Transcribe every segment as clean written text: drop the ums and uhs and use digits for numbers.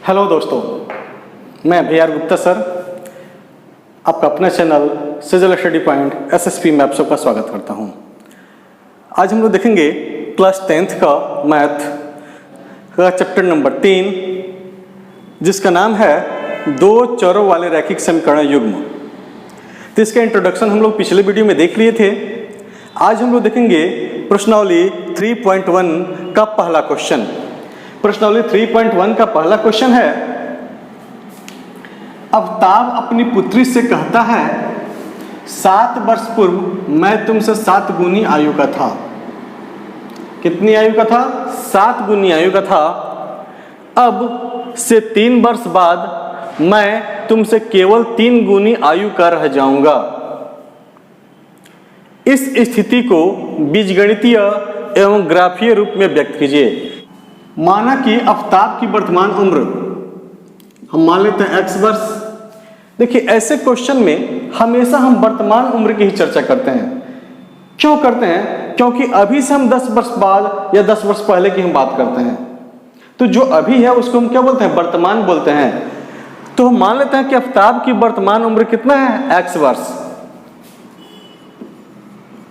Hello दोस्तों, मैं भैया गुप्ता सर, आपका अपना channel sizzle study point SSP में आप सबका स्वागत करता हूं। आज हम लोग देखेंगे क्लास 10th का मैथ का चैप्टर नंबर 3, जिसका नाम है दो चरों वाले रैखिक समीकरण युग्म। तो इसका इंट्रोडक्शन हम लोग पिछले वीडियो में देख लिए थे। आज हम लोग देखेंगे प्रश्नावली 3.1 का पहला क्वेश्चन। प्रश्नावली 3.1 का पहला क्वेश्चन है, अवताब अपनी पुत्री से कहता है 7 वर्ष पूर्व मैं तुमसे 7 गुनी आयु का था। कितनी आयु का था? 7 गुनी आयु का था। अब से 3 वर्ष बाद मैं तुमसे केवल 3 गुनी आयु का रह जाऊंगा। इस स्थिति को बीजगणितीय एवं ग्राफीय रूप में व्यक्त कीजिए। माना कि अवताब की वर्तमान उम्र हम मान लेते हैं x वर्ष। देखिए, ऐसे क्वेश्चन में हमेशा हम वर्तमान उम्र की ही चर्चा करते हैं। क्यों करते हैं? क्योंकि अभी से हम 10 वर्ष बाद या 10 वर्ष पहले की हम बात करते हैं। तो जो अभी है उसको हम क्या बोलते हैं? वर्तमान बोलते हैं। तो हम मान लेते हैं कि अवताब की वर्तमान उम्र कितना है? x वर्ष।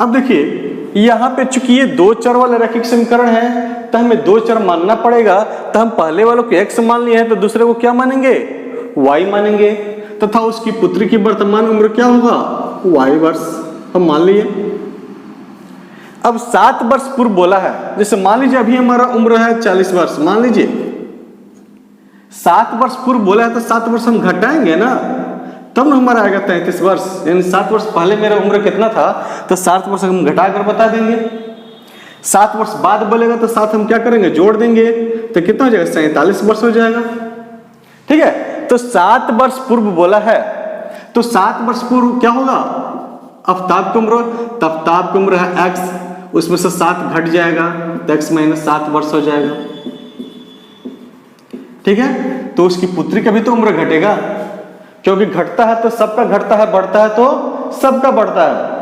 अब देखिए, यहाँ पे चूंकि ये दो चर वाले रैखिक समीकरण है तो हमें दो चर मानना पड़ेगा। तो हम पहले वालों को x मान लिए हैं तो दूसरे को क्या मानेंगे? y मानेंगे। तथा उसकी पुत्री की वर्तमान उम्र क्या होगा? y वर्ष हम मान लिए। अब 7 वर्ष पूर्व बोला है, जैसे मान लीजिए अभी हमारा उम्र है 40 वर्ष, मान लीजिए 7 वर्ष पूर्व बोला है तो 7 वर्ष हम घटाएंगे ना, तब ना हमारा आएगा 33 वर्ष। यानी 7 वर्ष पहले मेरा उम्र कितना था तो 7 वर्ष हम घटा कर बता देंगे। 7 वर्ष बाद बोलेगा तो 7 हम क्या करेंगे? जोड़ देंगे तो कितना हो जाएगा? 47 वर्ष हो जाएगा। ठीक है, तो 7 वर्ष पूर्व बोला है तो 7 वर्ष पूर्व क्या होगा? अवताब की उम्र, तब अवताब की उम्र है x, उसमें से 7 घट जाएगा तो x - 7 वर्ष हो जाएगा। ठीक है, तो उसकी पुत्री का भी तो उम्र घटेगा, क्योंकि घटता है तो सबका घटता है, बढ़ता है तो सबका बढ़ता है।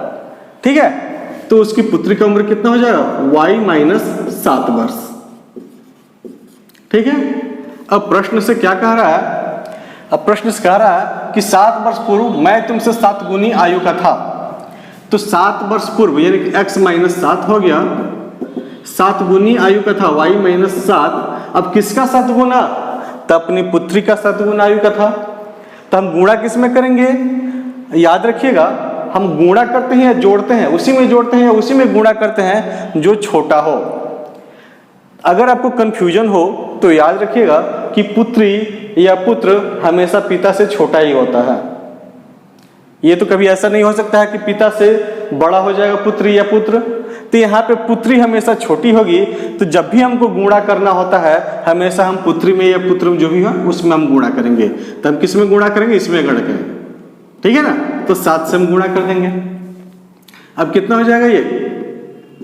ठीक है, तो उसकी पुत्री का उम्र कितना हो जाएगा? y - 7 वर्ष। ठीक है, अब प्रश्न से क्या कह रहा है? अब प्रश्न से कह रहा है कि 7 वर्ष पूर्व मैं तुमसे 7 गुनी आयु का था। तो 7 वर्ष पूर्व यानी कि x - 7 हो गया, 7 गुनी आयु का था, y - 7। अब किसका 7 गुना? तो अपनी पुत्री का 7 गुना आयु का था। तो हम गुणा किस में करेंगे? याद रखिएगा, हम गुणा करते हैं या जोड़ते हैं? उसी में जोड़ते हैं या उसी में गुणा करते हैं जो छोटा हो। अगर आपको कंफ्यूजन हो तो याद रखिएगा कि पुत्री या पुत्र हमेशा पिता से छोटा ही होता है। ये तो कभी ऐसा नहीं हो सकता है कि पिता से बड़ा हो जाएगा पुत्री या पुत्र। तो यहाँ पे पुत्री हमेशा छोटी होगी। तो जब भी हमको गुणा करना होता है हमेशा हम पुत्री में या पुत्र में जो भी हो उसमें हम गुणा करेंगे। तो हम किस में गुणा करेंगे? इसमें गढ़ के। ठीक है ना, तो 7 से हम गुणा कर देंगे। अब कितना हो जाएगा? ये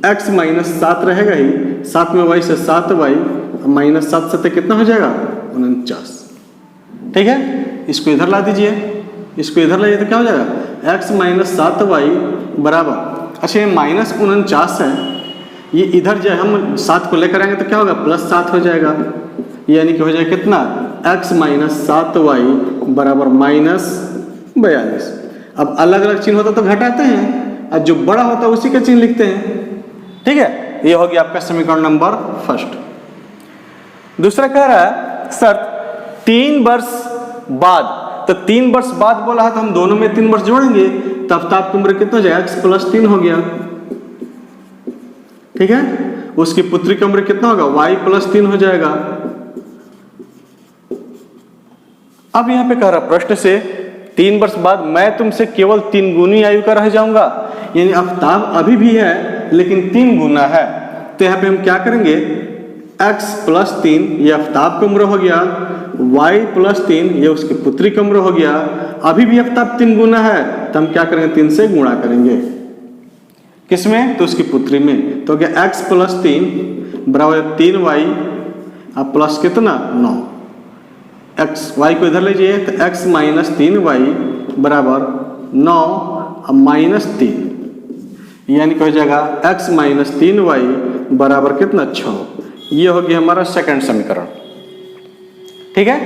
x - 7 रहेगा ही, 7 में y से 7y -7 से कितना हो जाएगा? 49। ठीक है, इसको इधर ला दीजिए, इसको इधर लाइए तो क्या हो जाएगा? x - 7y बराबर, अच्छा ये -49 है, ये इधर जाए हम 7 को लेकर आएंगे तो क्या होगा? +7 हो जाएगा। यानी कि हो जाएगा कितना? x - 7y बराबर -42। अब अलग अलग चिन्ह होता तो घटाते हैं, और जो बड़ा होता है उसी का चिन्ह लिखते हैं। ठीक है, ये हो गया आपका समीकरण नंबर 1। दूसरा कह रहा है शर्त 3 वर्ष बाद। तो 3 वर्ष बाद बोला है तो हम दोनों में 3 वर्ष जोड़ेंगे, तब अवताब की उम्र कितना हो जाएगा? x + 3 हो गया। ठीक है, उसकी पुत्री की उम्र कितना होगा? y + 3 हो जाएगा। अब यहां पे कह रहा प्रश्न से 3 वर्ष बाद मैं तुमसे केवल 3 गुनी आयु का रह जाऊंगा। यानी अवताब अभी भी है लेकिन 3 गुना है। तो यहाँ पे हम क्या करेंगे? x + 3 ये अवताब की उम्र हो गया, y + 3 ये उसकी पुत्री की उम्र हो गया। अभी भी अवताब 3 गुना है तो हम क्या करेंगे? 3 से गुणा करेंगे। किसमें? तो उसकी पुत्री में। तो क्या x + 3 बराबर 3y अब प्लस कितना? 9। y को इधर लीजिए तो x - 3y बराबर 9 अब -3, यानी कि हो जाएगा x - 3y बराबर कितना? 6। ये हो गया हमारा सेकंड समीकरण। ठीक है,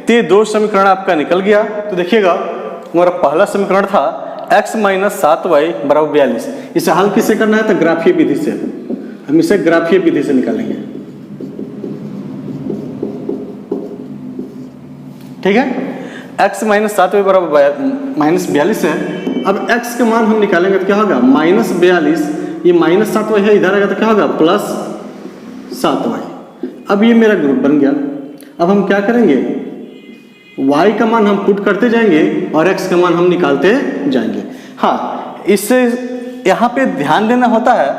तो ये दो समीकरण आपका निकल गया। तो देखिएगा हमारा पहला समीकरण था x माइनस 7y बराबर 42। इसे हल किससे करना है? तो ग्राफीय विधि से। हम इसे ग्राफीय विधि से निकालेंगे, ठीक है। x माइनस 7y बराबर माइनस 42 है। अब x का मान हम निकालेंगे तो क्या होगा? माइनस 42, ये माइनस 7y है, इधर आएगा तो क्या होगा? Plus 7y। अब ये मेरा ग्रुप बन गया। अब हम क्या करेंगे? y का मान हम पुट करते जाएंगे और x का मान हम निकालते जाएंगे। हाँ, इससे यहाँ पे ध्यान देना होता है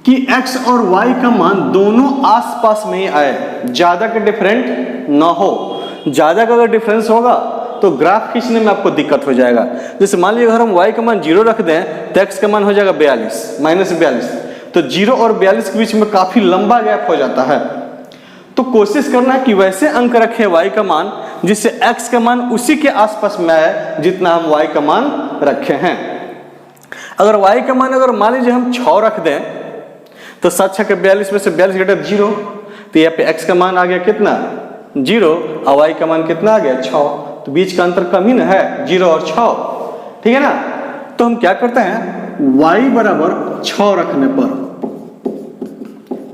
कि x और y का मान दोनों आसपास में ही आए, ज्यादा का डिफरेंट ना हो। ज्यादा का अगर डिफरेंस होगा तो ग्राफ खींचने में आपको दिक्कत हो जाएगा। जैसे मान लीजिए अगर हम y का मान 0 रख दें तो x का मान हो जाएगा 42, माइनस 42। तो 0 और 42 के बीच में काफी लंबा गैप हो जाता है। तो कोशिश करना है कि वैसे अंक रखें y का मान जिससे x का मान उसी के आसपास में आए जितना हम y का मान रखे हैं। अगर y का मान अगर मान लीजिए हम 6 रख दें तो 7 6 42 में से 42 घटा 0, तो यहाँ पे x का मान आ गया कितना? 0 और y का मान कितना आ गया? 6। तो बीच का अंतर कम ही ना है, 0 और 6, ठीक है ना। तो हम क्या करते हैं? y बराबर 6 रखने पर,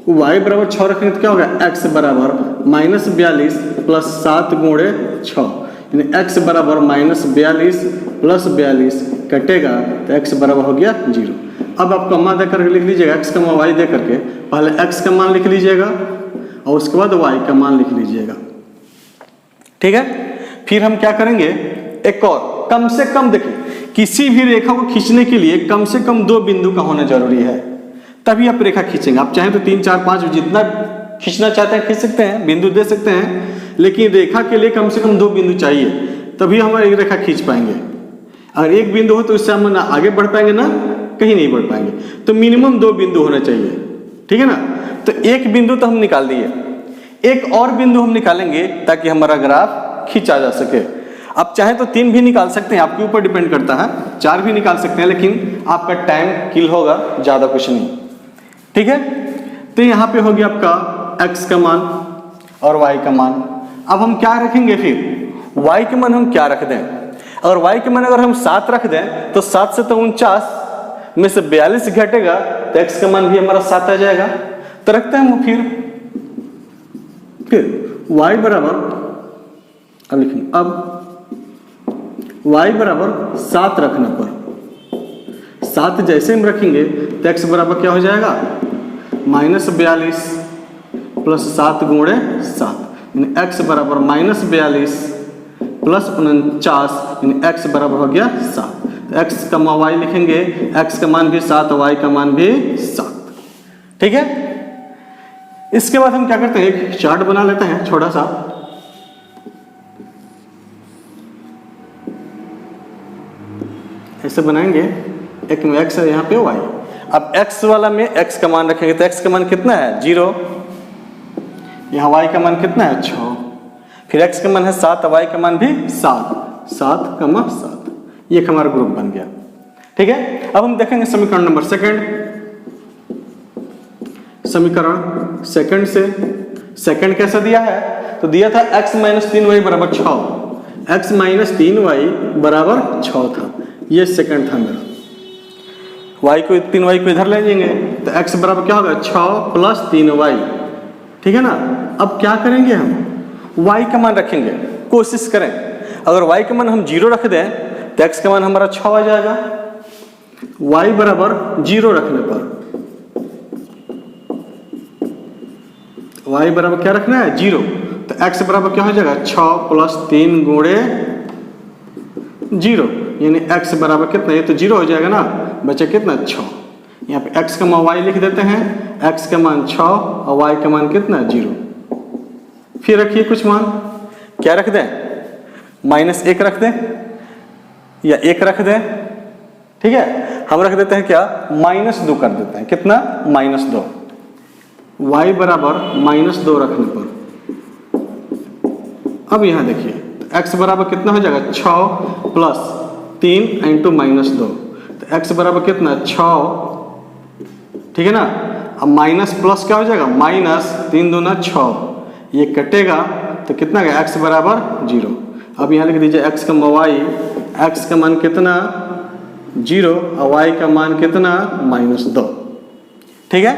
y बराबर 6 रखने तो क्या होगा? x बराबर माइनस 42 प्लस 7 गुणे 6, यानी x बराबर माइनस 42 प्लस 42 कटेगा तो x बराबर हो गया 0। अब आप कम्मा दे करके लिख लीजिएगा, x कमा y दे करके पहले x का मान लिख लीजिएगा और उसके बाद y का मान लिख लीजिएगा, ठीक है। फिर हम क्या करेंगे? एक और कम से कम देखिए, किसी भी रेखा को खींचने के लिए कम से कम 2 बिंदु का होना जरूरी है, तभी आप रेखा खींचेंगे। आप चाहें तो 3 4 5 जितना खींचना चाहते हैं खींच सकते हैं, बिंदु दे सकते हैं, लेकिन रेखा के लिए कम से कम 2 बिंदु चाहिए, तभी हम एक रेखा खींच पाएंगे। अगर एक बिंदु हो तो इससे हम ना आगे बढ़ पाएंगे ना कहीं नहीं बढ़ पाएंगे। तो मिनिमम 2 बिंदु होना चाहिए, ठीक है ना। तो एक बिंदु तो हम निकाल दिए, एक और बिंदु हम निकालेंगे ताकि हमारा ग्राफ खींचा जा सके। आप चाहे तो 3 भी निकाल सकते हैं, आपके ऊपर डिपेंड करता है, 4 भी निकाल सकते हैं, लेकिन आपका टाइम किल होगा, ज्यादा कुछ नहीं, ठीक है। तो यहाँ पे हो गया आपका x का मान और y का मान। अब हम क्या रखेंगे? फिर y के मान हम क्या रख दें? अगर y के मान अगर हम 7 रख दें तो 7 से तो 49 में से 42 घटेगा तो x का मान भी हमारा 7 आ जाएगा। तो रखते हैं हम फिर y बराबर, अब लिखेंगे, अब y बराबर 7 रखने पर 7 जैसे हम रखेंगे तो x बराबर क्या हो जाएगा? माइनस 42 प्लस 7 गुणे 7, यानी x बराबर माइनस 42 प्लस 49, यानी x बराबर हो गया 7। तो x का y लिखेंगे, x का मान भी 7, y का मान भी 7, ठीक है। इसके बाद हम क्या करते हैं? एक चार्ट बना लेते हैं छोटा सा। ऐसे बनाएंगे, एक में x है, यहाँ पे y। अब x वाला में x का मान रखेंगे तो x का मान कितना है? 0। यहाँ y का मान कितना है? 6। फिर x का मान है 7, y का मान भी 7, 7 कमा 7। ये हमारा ग्रुप बन गया, ठीक है। अब हम देखेंगे समीकरण नंबर सेकंड। समीकरण सेकंड से सेकंड कैसा दिया है? तो दिया था x माइनस 3y बराबर 6, x माइनस 3y बराबर 6 था। ये सेकंड था मेरा। y को 3y को इधर ले जाएंगे तो x बराबर क्या होगा? 6 प्लस 3y, ठीक है ना। अब क्या करेंगे? हम y का मान रखेंगे। कोशिश करें अगर y का मान हम 0 रख दें तो x का मान हमारा 6 आ जाएगा। y बराबर 0 रखने पर y बराबर क्या रखना है? 0। तो x बराबर क्या हो जाएगा? 6 प्लस 3 गुणे 0, यानी x बराबर कितना? ये तो 0 हो जाएगा ना, बचा कितना? 6। यहाँ पे x का मान y लिख देते हैं, x का मान 6 और y का मान कितना? 0। फिर रखिए कुछ मान, क्या रख दें? माइनस 1 रख दें या 1 रख दें, ठीक है। हम रख देते हैं क्या? माइनस 2 कर देते हैं। कितना? माइनस 2। y बराबर माइनस 2 रखने पर अब यहाँ देखिए x बराबर कितना हो जाएगा? 6 प्लस 3 इंटू माइनस 2, तो x बराबर कितना? 6, ठीक है ना। अब माइनस प्लस क्या हो जाएगा? माइनस 3 दूना 6, ये कटेगा तो कितना गया x बराबर 0। अब यहाँ लिख दीजिए x का y, x का मान कितना 0 और y का मान कितना -2। ठीक है,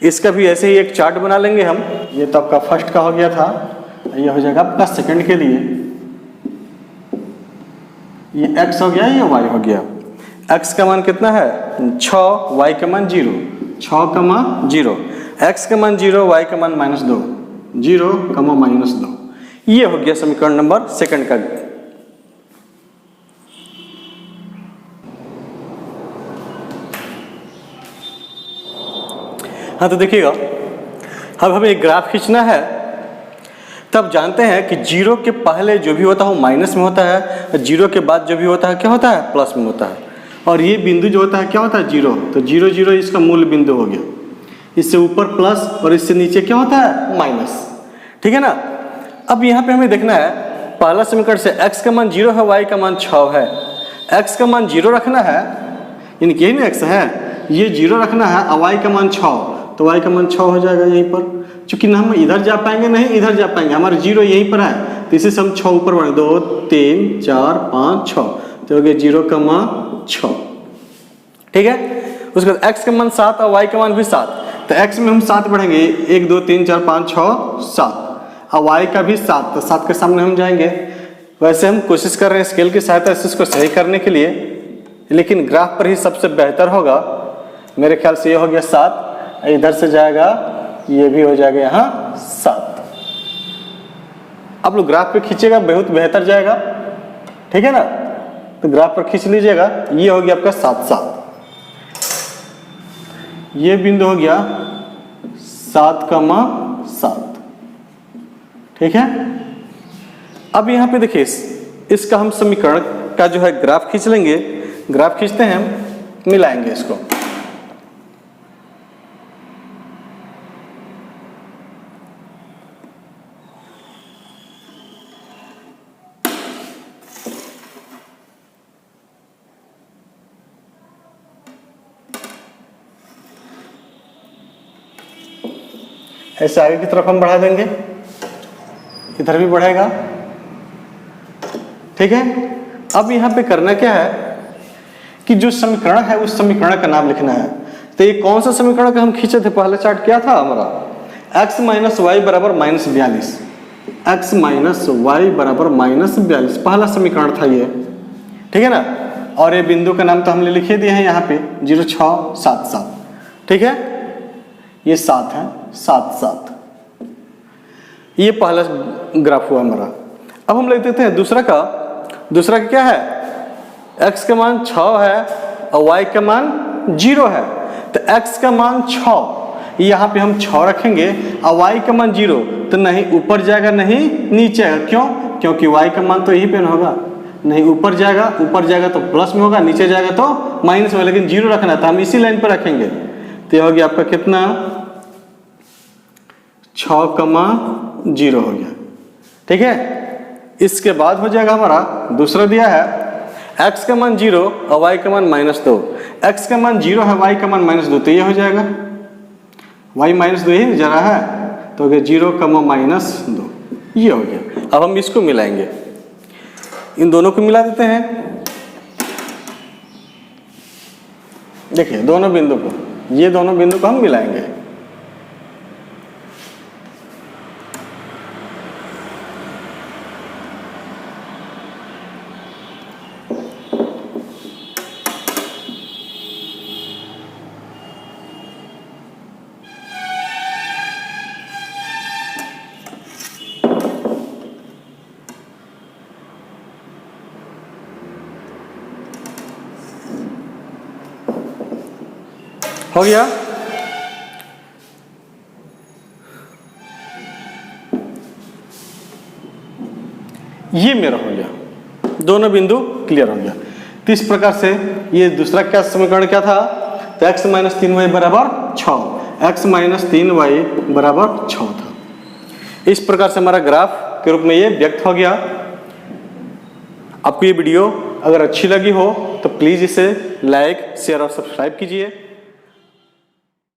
इसका भी ऐसे ही एक चार्ट बना लेंगे हम। ये तो आपका फर्स्ट का हो गया था, ये हो जाएगा आपका सेकंड के लिए। ये x हो गया, ये y हो गया। x का मान कितना है 6, y का मान 0, 6 का मान 0, x का मान 0, y का मान -2, 0, -2। ये हो गया समीकरण नंबर सेकंड का। हाँ तो देखिएगा, अब हमें एक ग्राफ खींचना है। तब जानते हैं कि 0 के पहले जो भी होता है वो माइनस में होता है, 0 के बाद जो भी होता है क्या होता है प्लस में होता है। और ये बिंदु जो होता है क्या होता है 0, तो 0 0 इसका मूल बिंदु हो गया। इससे ऊपर प्लस और इससे नीचे क्या होता है माइनस। ठीक है ना। अब यहाँ पे हमें देखना है पहला समीकरण से x का मान 0 है, y का मान 6 है। x का मान 0 रखना है, यानी कि यही ना x है, ये 0 रखना है और y का मान 6, तो y का मान 6 हो जाएगा यहीं पर। चूंकि ना हम इधर जा पाएंगे नहीं इधर जा पाएंगे, हमारे 0 यहीं पर है, तो इसी से हम 6 ऊपर बढ़े, 2 3 4 5 6, तो हो गया 0,6। ठीक है, उसके बाद x का मान 7 और y का मान भी 7, तो x में हम 7 बढ़ेंगे, 1 2 3 4 5 6 7, और y का भी 7, तो 7 के सामने हम जाएंगे। वैसे हम कोशिश कर रहे हैं स्केल की सहायता से इसको सही करने के लिए, लेकिन ग्राफ पर ही सबसे बेहतर होगा। मेरे ख्याल से ये हो गया 7, इधर से जाएगा ये भी हो जाएगा यहाँ 7। आप लोग ग्राफ पे खींचेगा बहुत बेहतर जाएगा। ठीक है ना, तो ग्राफ पर खींच लीजिएगा। ये हो गया आपका 7 7, ये बिंदु हो गया 7,7। ठीक है, अब यहाँ पे देखिए इसका हम समीकरण का जो है ग्राफ खींच लेंगे। ग्राफ खींचते हैं हम, मिलाएंगे इसको। ऐसे आगे की तरफ हम बढ़ा देंगे, इधर भी बढ़ेगा। ठीक है, अब यहाँ पे करना क्या है कि जो समीकरण है उस समीकरण का नाम लिखना है। तो ये कौन सा समीकरण का हम खींचे थे, पहले चार्ट क्या था हमारा, x माइनस वाई बराबर -42, x माइनस वाई बराबर -42 पहला समीकरण था ये। ठीक है ना, और ये बिंदु का नाम तो हमने लिखे दिए हैं यहाँ पे 0 6 7 7। ठीक है, ये 7 है, 7 7। ये पहला ग्राफ हुआ हमारा। अब हम लिख देते हैं दूसरा का। दूसरा का क्या है, x का मान 6 है और y का मान 0 है। तो x का मान 6, यहाँ पे हम 6 रखेंगे, और y का मान 0, तो नहीं ऊपर जाएगा नहीं नीचे आएगा। क्यों, क्योंकि y का मान तो यही पे होगा, नहीं ऊपर जाएगा, ऊपर जाएगा तो प्लस में होगा, नीचे जाएगा तो माइनस में, लेकिन 0 रखना था, हम इसी लाइन पर रखेंगे। तो ये हो गया आपका कितना 6,0 हो गया। ठीक है, इसके बाद हो जाएगा हमारा दूसरा दिया है x का मान 0 और y का मान -2। x का मान 0 है, y का मान -2, तो ये हो जाएगा y -2 ही जा रहा है, तो हो गया 0,-2, ये हो गया। अब हम इसको मिलाएंगे, इन दोनों को मिला देते हैं। देखिए दोनों बिंदु को, ये दोनों बिंदु को हम मिलाएंगे। हो गया, ये मेरा हो गया, दोनों बिंदु क्लियर हो गया। तो इस प्रकार से ये दूसरा क्या समीकरण क्या था, तो x - 3y बराबर 6, x - 3y बराबर 6 था। इस प्रकार से हमारा ग्राफ के रूप में ये व्यक्त हो गया। आपको ये वीडियो अगर अच्छी लगी हो तो प्लीज़ इसे लाइक शेयर और सब्सक्राइब कीजिए।